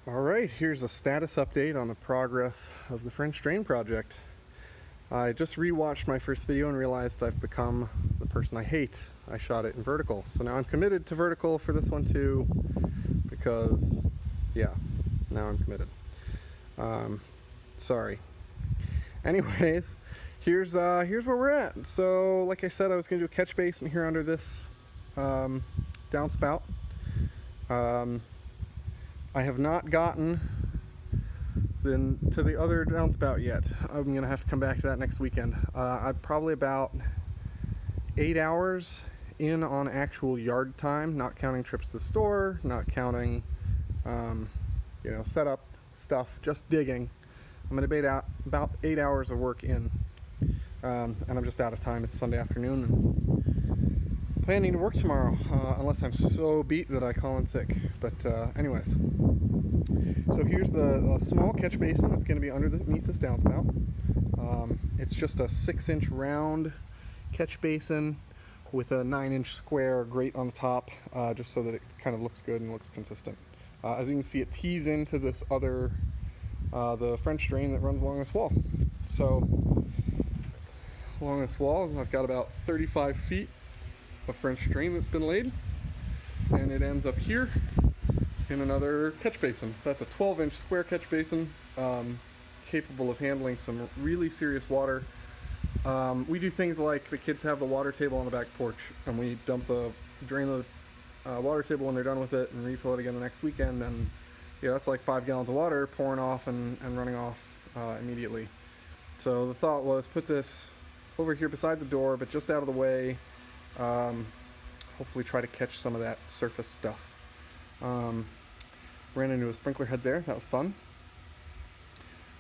Alright, here's a status update on the progress of the French Drain project. I just rewatched my first video and realized I've become the person I hate. I shot it in vertical, so now I'm committed to vertical for this one too, because, yeah, now I'm committed. Sorry. Anyways, here's where we're at. So, like I said, I was going to do a catch basin here under this downspout. I have not gotten to the other downspout yet. I'm going to have to come back to that next weekend. I'm probably about 8 hours in on actual yard time, not counting trips to the store, not counting, setup stuff, just digging. I'm going to be about 8 hours of work in, and I'm just out of time. It's Sunday afternoon, and planning to work tomorrow, unless I'm so beat that I call in sick. But anyways, so here's the small catch basin that's going to be underneath this downspout. It's just a 6-inch round catch basin with a 9-inch square grate on the top, just so that it kind of looks good and looks consistent. As you can see, it tees into this other, the French drain that runs along this wall. So along this wall, I've got about 35 feet of French drain that's been laid, and it ends up here in another catch basin. That's a 12-inch square catch basin, capable of handling some really serious water. We do things like the kids have the water table on the back porch, and we drain the water table when they're done with it and refill it again the next weekend, and that's like 5 gallons of water pouring off and running off immediately. So the thought was put this over here beside the door, but just out of the way. Hopefully try to catch some of that surface stuff. Ran into a sprinkler head there. That was fun.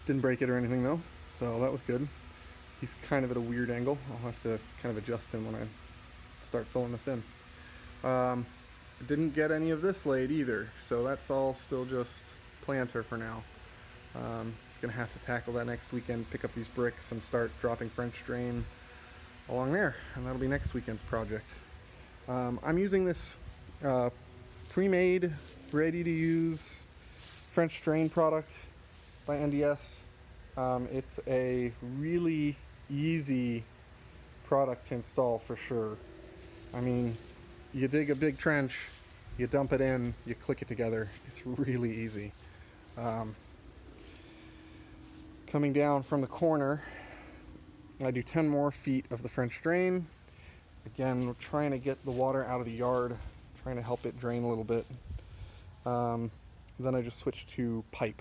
Didn't break it or anything though, so that was good. He's kind of at a weird angle. I'll have to kind of adjust him when I start filling this in. Didn't get any of this laid either, so that's all still just planter for now. Gonna have to tackle that next weekend, pick up these bricks and start dropping French drain along there, and that'll be next weekend's project. I'm using this pre-made, ready-to-use French drain product by NDS. It's a really easy product to install for sure. I mean, you dig a big trench, you dump it in, you click it together. It's really easy. Coming down from the corner, I do 10 more feet of the French drain. Again, we're trying to get the water out of the yard, trying to help it drain a little bit. Then I just switched to pipe.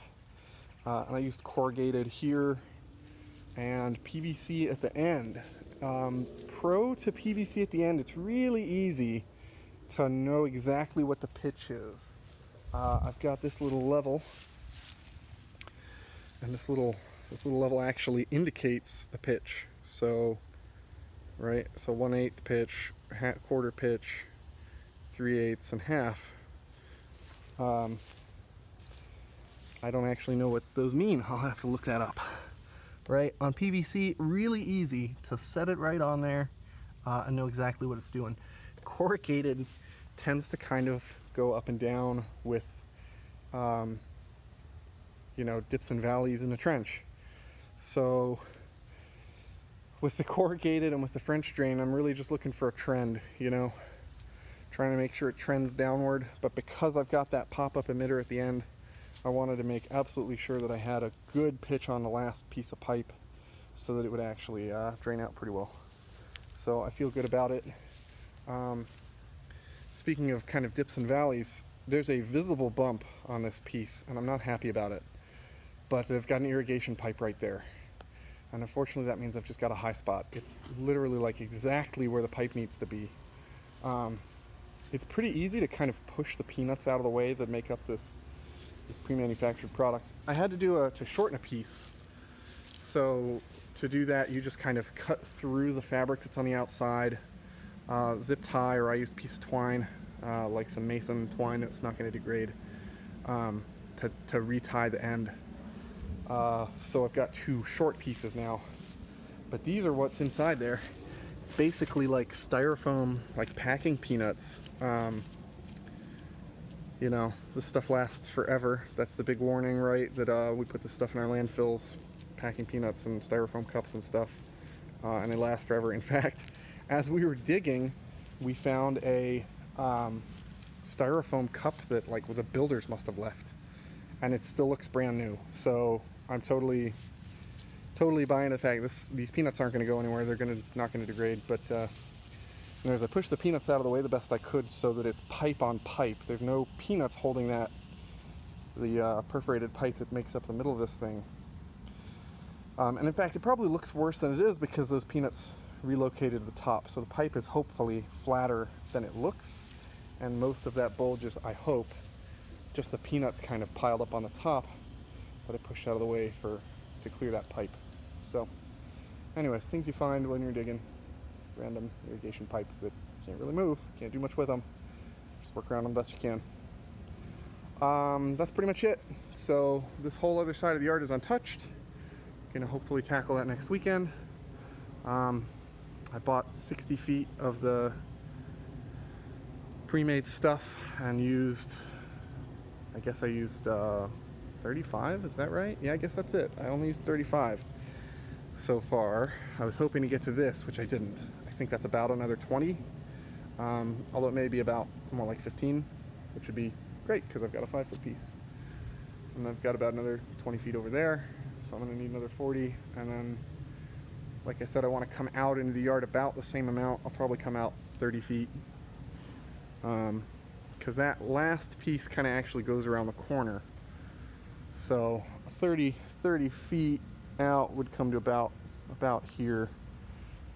And I used corrugated here and PVC at the end. Pro to PVC at the end, it's really easy to know exactly what the pitch is. I've got this little level, and this little level actually indicates the pitch. So, right, so 1/8 pitch, quarter pitch, 3/8 and half. I don't actually know what those mean. I'll have to look that up. Right, on PVC, really easy to set it right on there and know exactly what it's doing. Corrugated tends to kind of go up and down with, dips and valleys in a trench. So with the corrugated and with the French drain, I'm really just looking for a trend, trying to make sure it trends downward. But because I've got that pop-up emitter at the end, I wanted to make absolutely sure that I had a good pitch on the last piece of pipe so that it would actually drain out pretty well. So I feel good about it. Speaking of kind of dips and valleys, there's a visible bump on this piece, and I'm not happy about it. But I've got an irrigation pipe right there. And unfortunately that means I've just got a high spot. It's literally like exactly where the pipe needs to be. It's pretty easy to kind of push the peanuts out of the way that make up this pre-manufactured product. I had to to shorten a piece. So to do that, you just kind of cut through the fabric that's on the outside, zip tie, or I used a piece of twine, like some mason twine that's not going to degrade, to retie the end. So I've got 2 short pieces now, but these are what's inside there. Basically like styrofoam, like packing peanuts. you know, this stuff lasts forever. That's the big warning, right? That we put this stuff in our landfills, packing peanuts and styrofoam cups and stuff, and they last forever. In fact, as we were digging, we found a styrofoam cup that like the builders must have left, and it still looks brand new. So I'm totally buying the fact these peanuts aren't going to go anywhere. They're not going to degrade. But as I pushed the peanuts out of the way the best I could so that it's pipe on pipe. There's no peanuts holding the perforated pipe that makes up the middle of this thing. And in fact, it probably looks worse than it is because those peanuts relocated to the top. So the pipe is hopefully flatter than it looks. And most of that bulge is, I hope, just the peanuts kind of piled up on the top that I pushed out of the way to clear that pipe. So anyways, things you find when you're digging. Random irrigation pipes that you can't really move, can't do much with them. Just work around them best you can. That's pretty much it. So this whole other side of the yard is untouched. Gonna hopefully tackle that next weekend. I bought 60 feet of the pre-made stuff and I guess I used 35, is that right? Yeah, I guess that's it. I only used 35 so far. I was hoping to get to this, which I didn't. I think that's about another 20, although it may be about more like 15, which would be great because I've got a 5-foot piece. And I've got about another 20 feet over there, so I'm gonna need another 40. And then, like I said, I want to come out into the yard about the same amount. I'll probably come out 30 feet. Because that last piece kind of actually goes around the corner. So 30 feet out would come to about here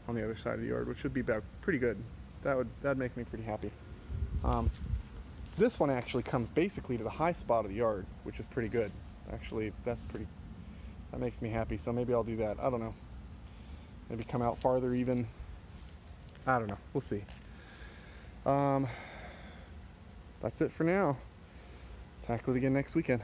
on the other side of the yard, which would be about pretty good. That'd make me pretty happy. This one actually comes basically to the high spot of the yard, which is pretty good. Actually, that makes me happy. So maybe I'll do that. I don't know. Maybe come out farther even. I don't know. We'll see. That's it for now. Tackle it again next weekend.